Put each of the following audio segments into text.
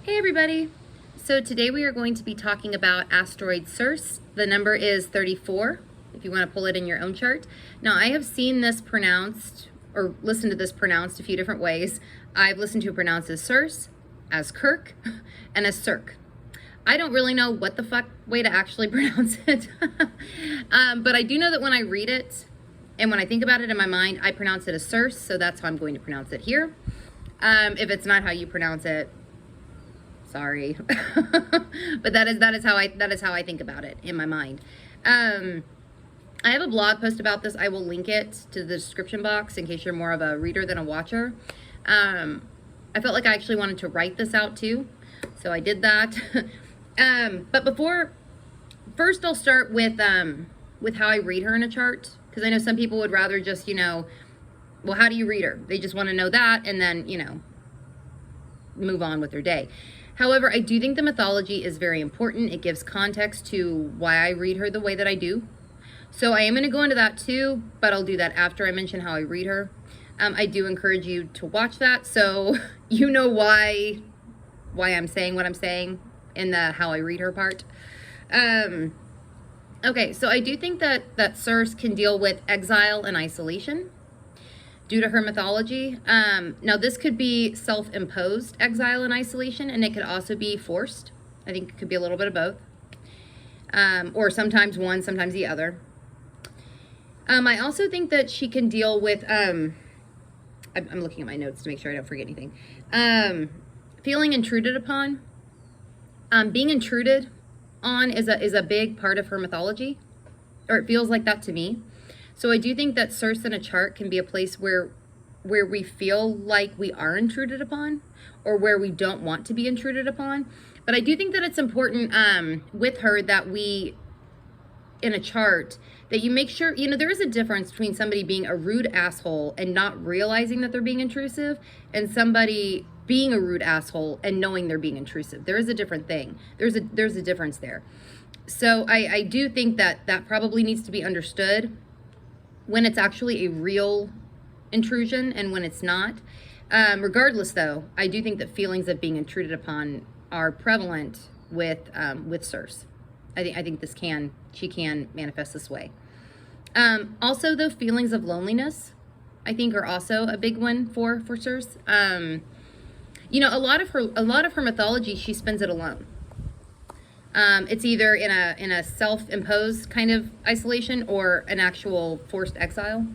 Hey everybody! So today we are going to be talking about Asteroid Circe. The number is 34, if you want to pull it in your own chart. Now I have seen this pronounced, or listened to this pronounced a few different ways. I've listened to it pronounced as Circe, as Kirk, and as Cirque. I don't really know what the fuck way to actually pronounce it. But I do know that when I read it, and when I think about it in my mind, I pronounce it as Circe, so that's how I'm going to pronounce it here. If it's not how you pronounce it, sorry. But that is how I think about it in my mind. I have a blog post about this. I will link it to the description box in case you're more of a reader than a watcher. I felt like I actually wanted to write this out too, so I did that. But first I'll start with how I read her in a chart, because I know some people would rather just, well, how do you read her? They just want to know that and then, move on with their day. However, I do think the mythology is very important. It gives context to why I read her the way that I do. So I am going to go into that too, but I'll do that after I mention how I read her. I do encourage you to watch that so you know why I'm saying what I'm saying in the how I read her part. Okay, so I do think that Circe can deal with exile and isolation due to her mythology. Now this could be self-imposed exile and isolation, and it could also be forced. I think it could be a little bit of both. Or sometimes one, sometimes the other. I also think that she can deal with, I'm looking at my notes to make sure I don't forget anything. Feeling intruded upon. Being intruded on is a big part of her mythology, or it feels like that to me. So I do think that Circe in a chart can be a place where we feel like we are intruded upon, or where we don't want to be intruded upon. But I do think that it's important with her that we, in a chart, that you make sure, there is a difference between somebody being a rude asshole and not realizing that they're being intrusive, and somebody being a rude asshole and knowing they're being intrusive. There is a different thing. There's a difference there. So I do think that probably needs to be understood when it's actually a real intrusion and when it's not. Regardless though, I do think that feelings of being intruded upon are prevalent with Circe. I think she can manifest this way. Also though, feelings of loneliness, I think, are also a big one for Circe. A lot of her mythology, she spends it alone. It's either in a self-imposed kind of isolation or an actual forced exile.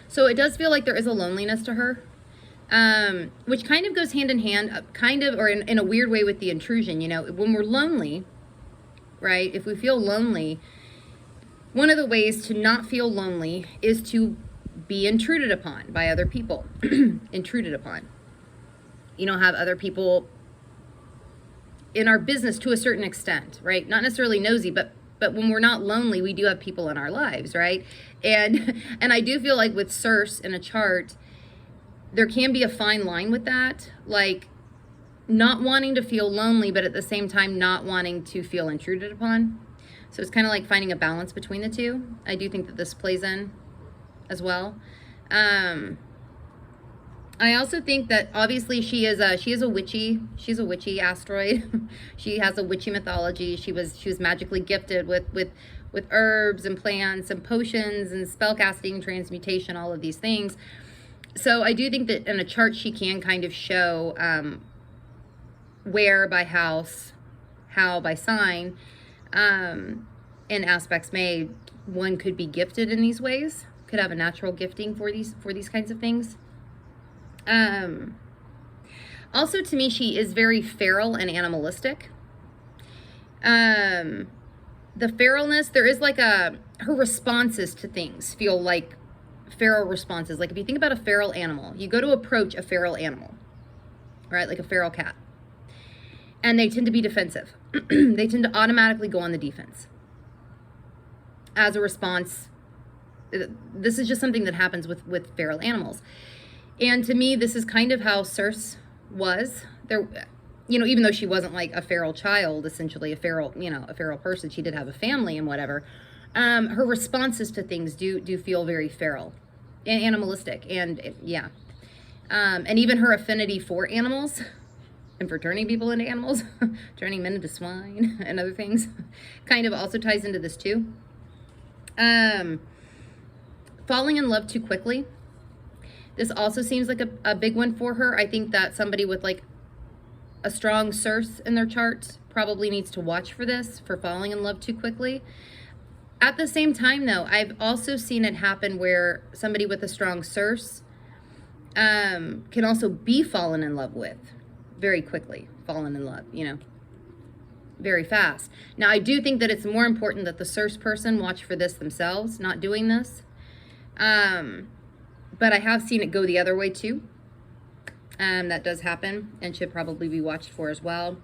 So it does feel like there is a loneliness to her, which kind of goes hand in hand, or in a weird way, with the intrusion. When we're lonely, right? If we feel lonely, one of the ways to not feel lonely is to be intruded upon by other people. Intruded upon. Have other people in our business to a certain extent, right? Not necessarily nosy, but when we're not lonely, we do have people in our lives, right? And I do feel like with Circe in a chart, there can be a fine line with that, like not wanting to feel lonely, but at the same time not wanting to feel intruded upon. So it's kind of like finding a balance between the two. I do think that this plays in as well. I also think that obviously she's a witchy asteroid. She has a witchy mythology. She was magically gifted with herbs and plants and potions and spellcasting, transmutation, all of these things. So I do think that in a chart she can kind of show where by house, how by sign, in aspects made, one could be gifted in these ways, could have a natural gifting for these kinds of things. Also to me, she is very feral and animalistic. The feralness, there is like her responses to things feel like feral responses. Like if you think about a feral animal, you go to approach a feral animal, right? Like a feral cat. And they tend to be defensive. They tend to automatically go on the defense as a response. This is just something that happens with feral animals. And to me, this is kind of how Circe was. There, even though she wasn't like a feral child, essentially a feral person, she did have a family and whatever. Her responses to things do feel very feral and animalistic, and yeah. And even her affinity for animals and for turning people into animals, turning men into swine and other things, kind of also ties into this too. Falling in love too quickly. This also seems like a big one for her. I think that somebody with like a strong Circe in their charts probably needs to watch for this, for falling in love too quickly. At the same time, though, I've also seen it happen where somebody with a strong Circe can also be fallen in love with very quickly, fallen in love, you know, very fast. Now, I do think that it's more important that the Circe person watch for this themselves, not doing this. But I have seen it go the other way too. That does happen and should probably be watched for as well.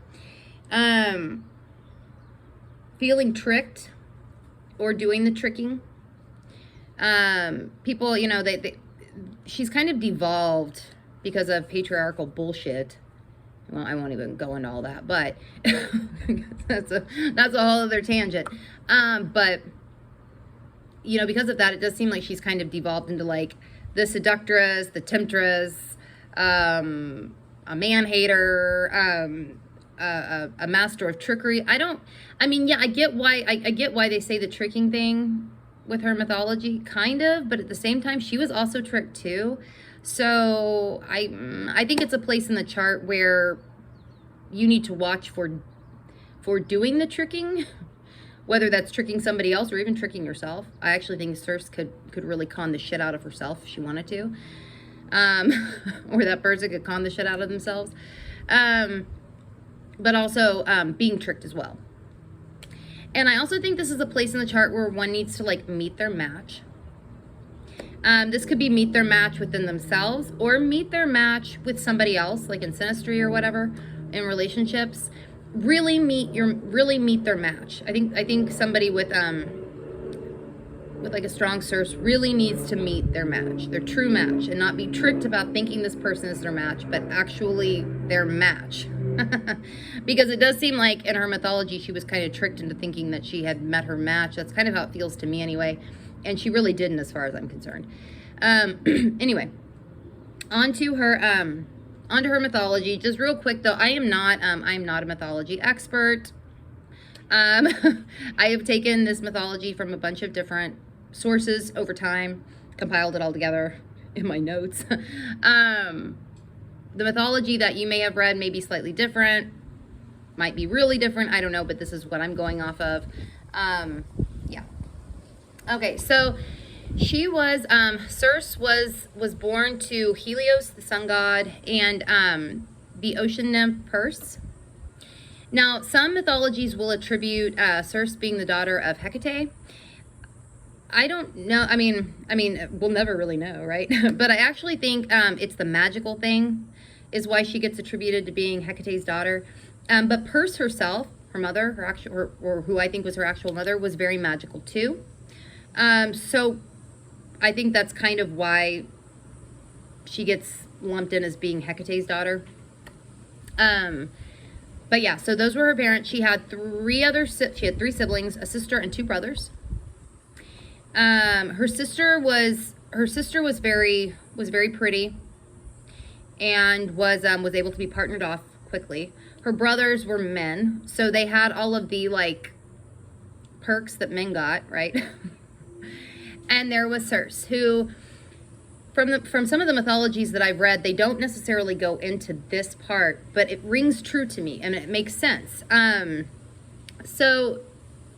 Feeling tricked or doing the tricking. People, you know, she's kind of devolved because of patriarchal bullshit. Well, I won't even go into all that, but that's a whole other tangent. But you know, because of that, it does seem like she's kind of devolved into like the seductress, the temptress, a man hater, a master of trickery. I get why they say the tricking thing with her mythology, kind of, but at the same time, she was also tricked too. So I think it's a place in the chart where you need to watch for doing the tricking, whether that's tricking somebody else or even tricking yourself. I actually think Circe could really con the shit out of herself if she wanted to. Or that person could con the shit out of themselves. But also being tricked as well. And I also think this is a place in the chart where one needs to like meet their match. This could be meet their match within themselves or meet their match with somebody else, like in synastry or whatever, in relationships. Really meet their match. I think somebody with like a strong Circe really needs to meet their match, their true match, and not be tricked about thinking this person is their match, but actually their match. Because it does seem like in her mythology she was kind of tricked into thinking that she had met her match. That's kind of how it feels to me anyway, and she really didn't as far as I'm concerned. Anyway, onto her mythology. Just real quick though, I am not a mythology expert. I have taken this mythology from a bunch of different sources over time, compiled it all together in my notes. The mythology that you may have read may be slightly different, might be really different, I don't know, but this is what I'm going off of. Yeah. Okay, so she was, Circe was born to Helios, the sun god, and the ocean nymph Perse. Now, some mythologies will attribute Circe being the daughter of Hecate. I don't know. I mean, we'll never really know, right? But I actually think it's the magical thing is why she gets attributed to being Hecate's daughter. But Perse herself, her mother, or who I think was her actual mother, was very magical too. So I think that's kind of why she gets lumped in as being Hecate's daughter. But yeah, so those were her parents. She had three siblings, a sister and two brothers. Her sister was very pretty and was able to be partnered off quickly. Her brothers were men, so they had all of the like perks that men got, right? And there was Circe, who from some of the mythologies that I've read, they don't necessarily go into this part, but it rings true to me and it makes sense. So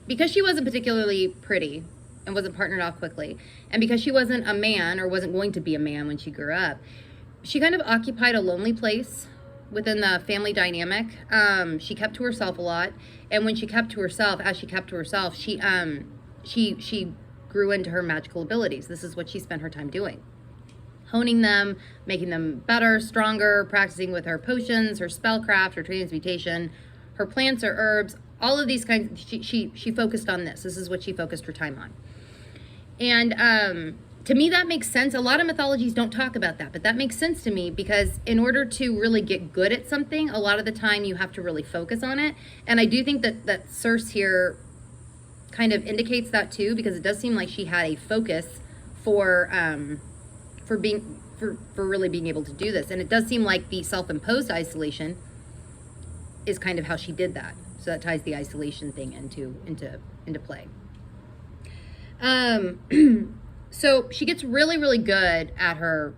because she wasn't particularly pretty and wasn't partnered off quickly, and because she wasn't a man or wasn't going to be a man when she grew up, she kind of occupied a lonely place within the family dynamic. She kept to herself a lot, and when she kept to herself, she grew into her magical abilities. This is what she spent her time doing. Honing them, making them better, stronger, practicing with her potions, her spellcraft, her transmutation, her plants or herbs, all of these kinds. She focused on this. This is what she focused her time on. And to me, that makes sense. A lot of mythologies don't talk about that, but that makes sense to me because in order to really get good at something, a lot of the time you have to really focus on it. And I do think that Circe here kind of indicates that too, because it does seem like she had a focus for really being able to do this. And it does seem like the self-imposed isolation is kind of how she did that. So that ties the isolation thing into play. So she gets really, really good at her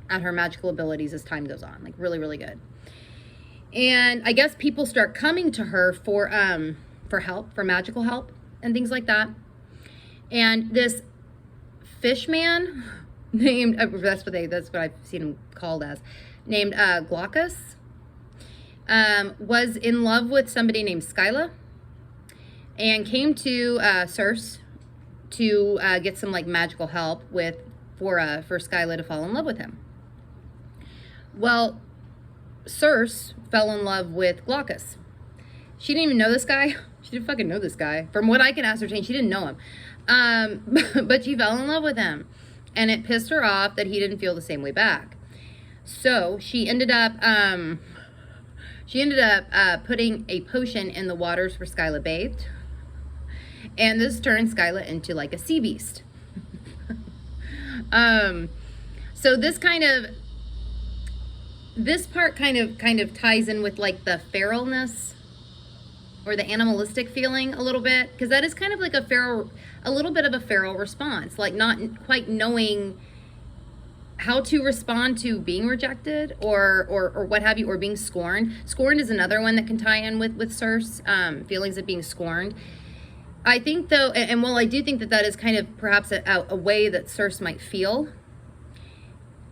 magical abilities as time goes on, like really, really good. And I guess people start coming to her for help, for magical help and things like that. And this fish man named, that's what I've seen him called as, named Glaucus, was in love with somebody named Scylla and came to Circe to get some like magical help for Scylla to fall in love with him. Well, Circe fell in love with Glaucus. She didn't even know this guy. She didn't fucking know this guy. From what I can ascertain, she didn't know him. But she fell in love with him. And it pissed her off that he didn't feel the same way back. So she ended up putting a potion in the waters where Scylla bathed. And this turned Scylla into like a sea beast. So this part kind of ties in with like the feralness or the animalistic feeling a little bit, because that is kind of like a little bit of a feral response, like not quite knowing how to respond to being rejected or what have you, or being scorned. Scorned is another one that can tie in with Circe, feelings of being scorned. I think though, and while I do think that is kind of perhaps a way that Circe might feel,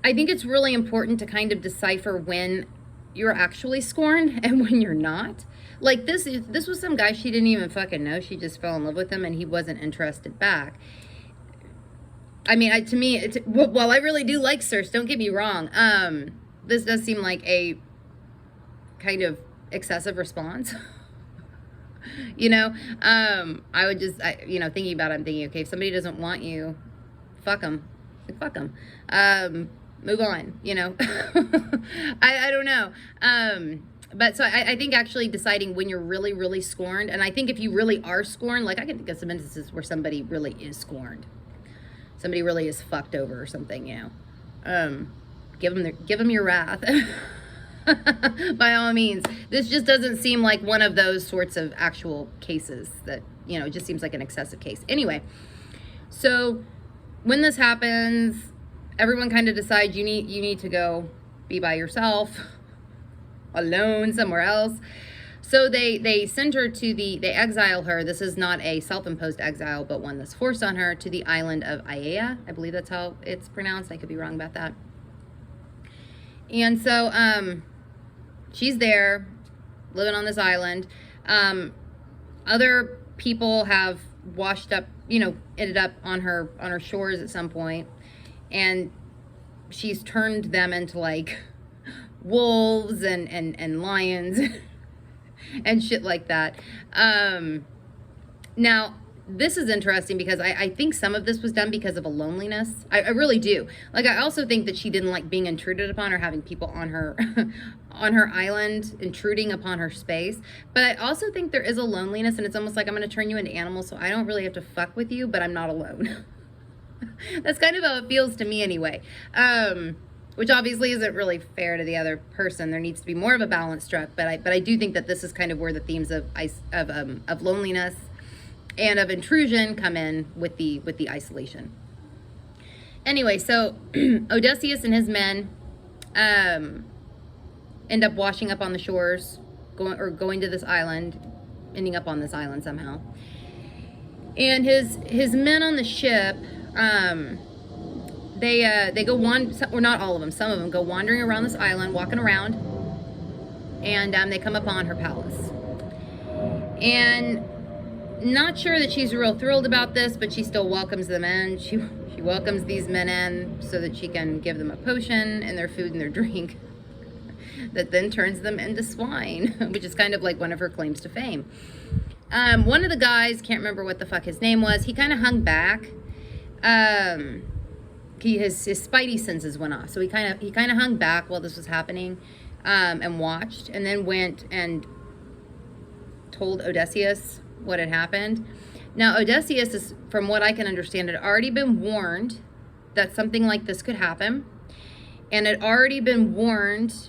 I think it's really important to kind of decipher when you're actually scorned and when you're not. Like this was some guy she didn't even fucking know. She just fell in love with him and he wasn't interested back. I mean, to me, while I really do like Circe, don't get me wrong, this does seem like a kind of excessive response. You know, I would just, thinking about it, I'm thinking, okay, if somebody doesn't want you, fuck them. Fuck them. Move on, you know. I don't know. But so I think actually deciding when you're really, really scorned, and I think if you really are scorned, like I can think of some instances where somebody really is scorned. Somebody really is fucked over or something, you know. Give them your wrath. By all means. This just doesn't seem like one of those sorts of actual cases that, you know, it just seems like an excessive case. Anyway, so when this happens, everyone kind of decides you need to go be by yourself, alone, somewhere else. So they send her to they exile her. This is not a self-imposed exile, but one that's forced on her, to the island of Aea. I believe that's how it's pronounced. I could be wrong about that. And so, she's there, living on this island. Other people have washed up, ended up on her shores at some point, and she's turned them into like wolves and lions and shit like that. Now, this is interesting because I think some of this was done because of a loneliness. I really do. Like, I also think that she didn't like being intruded upon or having people on her on her island intruding upon her space. But I also think there is a loneliness, and it's almost like I'm going to turn you into animals, so I don't really have to fuck with you, but I'm not alone. That's kind of how it feels to me anyway. Which obviously isn't really fair to the other person. There needs to be more of a balance struck, but I do think that this is kind of where the themes of loneliness and of intrusion come in with the isolation. Anyway, so Odysseus and his men end up washing up on the shores, going to this island, ending up on this island somehow. And his men on the ship, they go or not all of them, some of them go wandering around this island, walking around, and they come upon her palace. And not sure that she's real thrilled about this, but she still welcomes them in. She welcomes these men in so that she can give them a potion and their food and their drink that then turns them into swine, which is kind of like one of her claims to fame. One of the guys, can't remember what the fuck his name was, he kind of hung back. His spidey senses went off, so he kind of hung back while this was happening, and watched, and then went and told Odysseus what had happened. Now, Odysseus is, from what I can understand, had already been warned that something like this could happen, and had already been warned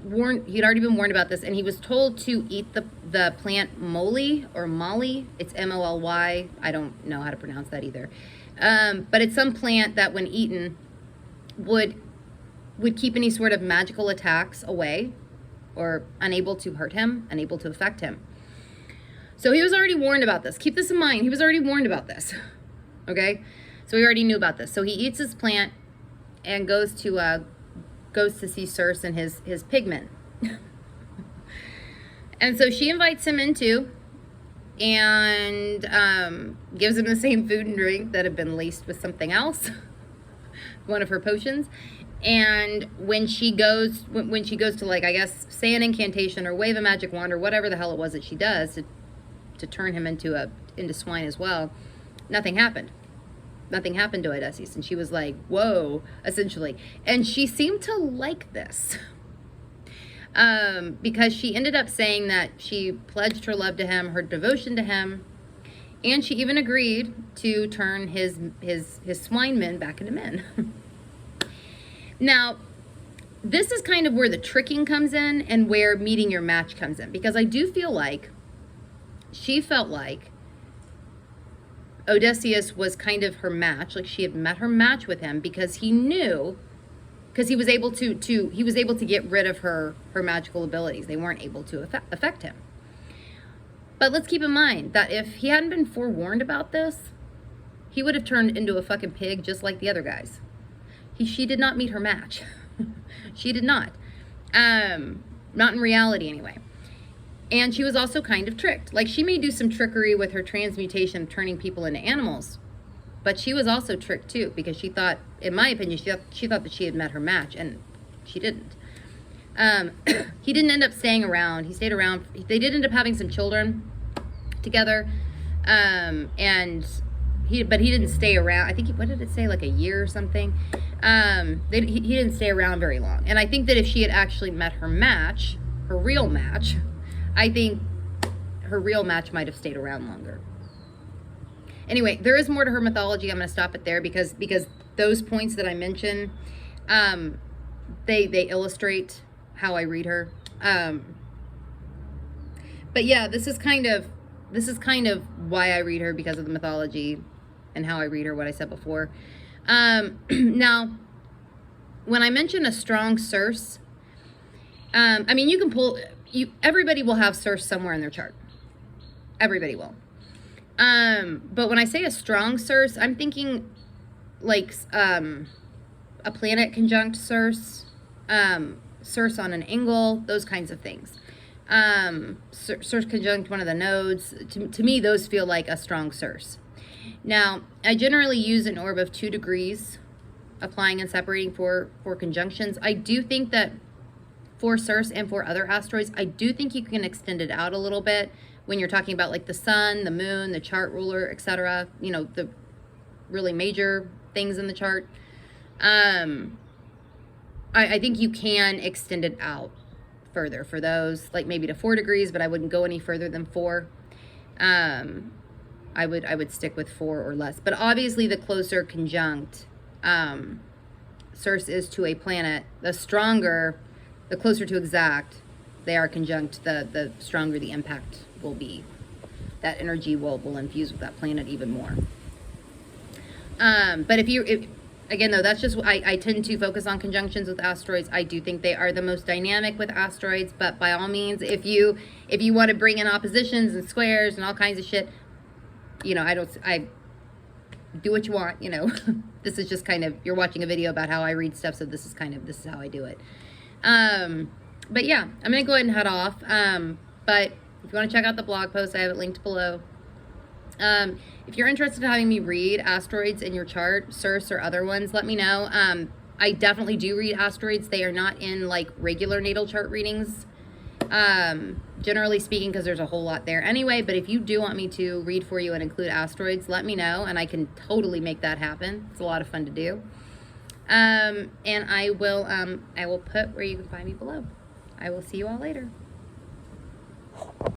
already been warned about this, and he was told to eat the plant moly or molly. It's M-O-L-Y. I don't know how to pronounce that either. But it's some plant that when eaten would keep any sort of magical attacks away, or unable to hurt him, unable to affect him. So he was already warned about this. Keep this in mind. He was already warned about this. Okay? So he already knew about this. So he eats this plant and goes to see Circe and his pigment. And so she invites him in too, and gives him the same food and drink that had been laced with something else, one of her potions. And when she goes to, like, I guess, say an incantation or wave a magic wand or whatever the hell it was that she does to turn him into swine as well, nothing happened. Nothing happened to Odysseus, and she was like, whoa, essentially. And she seemed to like this, because she ended up saying that she pledged her love to him, her devotion to him, and she even agreed to turn his swine men back into men. Now, this is kind of where the tricking comes in and where meeting your match comes in, because I do feel like she felt like Odysseus was kind of her match, like she had met her match with him, because he knew, because he was able to get rid of her magical abilities. They weren't able to affect him. But let's keep in mind that if he hadn't been forewarned about this, he would have turned into a fucking pig just like the other guys. She did not meet her match. She did not. Not in reality anyway. And she was also kind of tricked. Like, she may do some trickery with her transmutation, turning people into animals. But she was also tricked too, because she thought, in my opinion, she thought that she had met her match, and she didn't. He didn't end up staying around. He stayed around. They did end up having some children together. But he didn't stay around. I think, what did it say, like a year or something? He didn't stay around very long. And I think that if she had actually met her match, her real match, I think her real match might have stayed around longer. Anyway, there is more to her mythology. I'm going to stop it there because those points that I mentioned, they illustrate how I read her. But yeah, this is kind of why I read her, because of the mythology and how I read her, what I said before. Now, when I mention a strong Circe, I mean, you can pull, everybody will have Circe somewhere in their chart. Everybody will. But when I say a strong Circe, I'm thinking like a planet conjunct Circe, Circe on an angle, those kinds of things. Circe conjunct one of the nodes. To me, those feel like a strong Circe. Now, I generally use an orb of 2 degrees, applying and separating for conjunctions. I do think that for Circe and for other asteroids, I do think you can extend it out a little bit when you're talking about like the sun, the moon, the chart ruler, etc. You know, the really major things in the chart. I think you can extend it out further for those, like maybe to 4 degrees, but I wouldn't go any further than 4. I would stick with 4 or less. But obviously, the closer conjunct Circe is to a planet, the stronger, the closer to exact they are conjunct, the stronger the impact will be. That energy will infuse with that planet even more. But again, though, that's just, I tend to focus on conjunctions with asteroids. I do think they are the most dynamic with asteroids, but by all means, if you want to bring in oppositions and squares and all kinds of shit, you know, I do what you want, you know. This is just kind of, you're watching a video about how I read stuff, so this is how I do it. But yeah, I'm going to go ahead and head off. But if you want to check out the blog post, I have it linked below. If you're interested in having me read asteroids in your chart, Circe or other ones, let me know. I definitely do read asteroids. They are not in like regular natal chart readings, generally speaking, because there's a whole lot there anyway. But if you do want me to read for you and include asteroids, let me know, and I can totally make that happen. It's a lot of fun to do. And I will put where you can find me below. I will see you all later.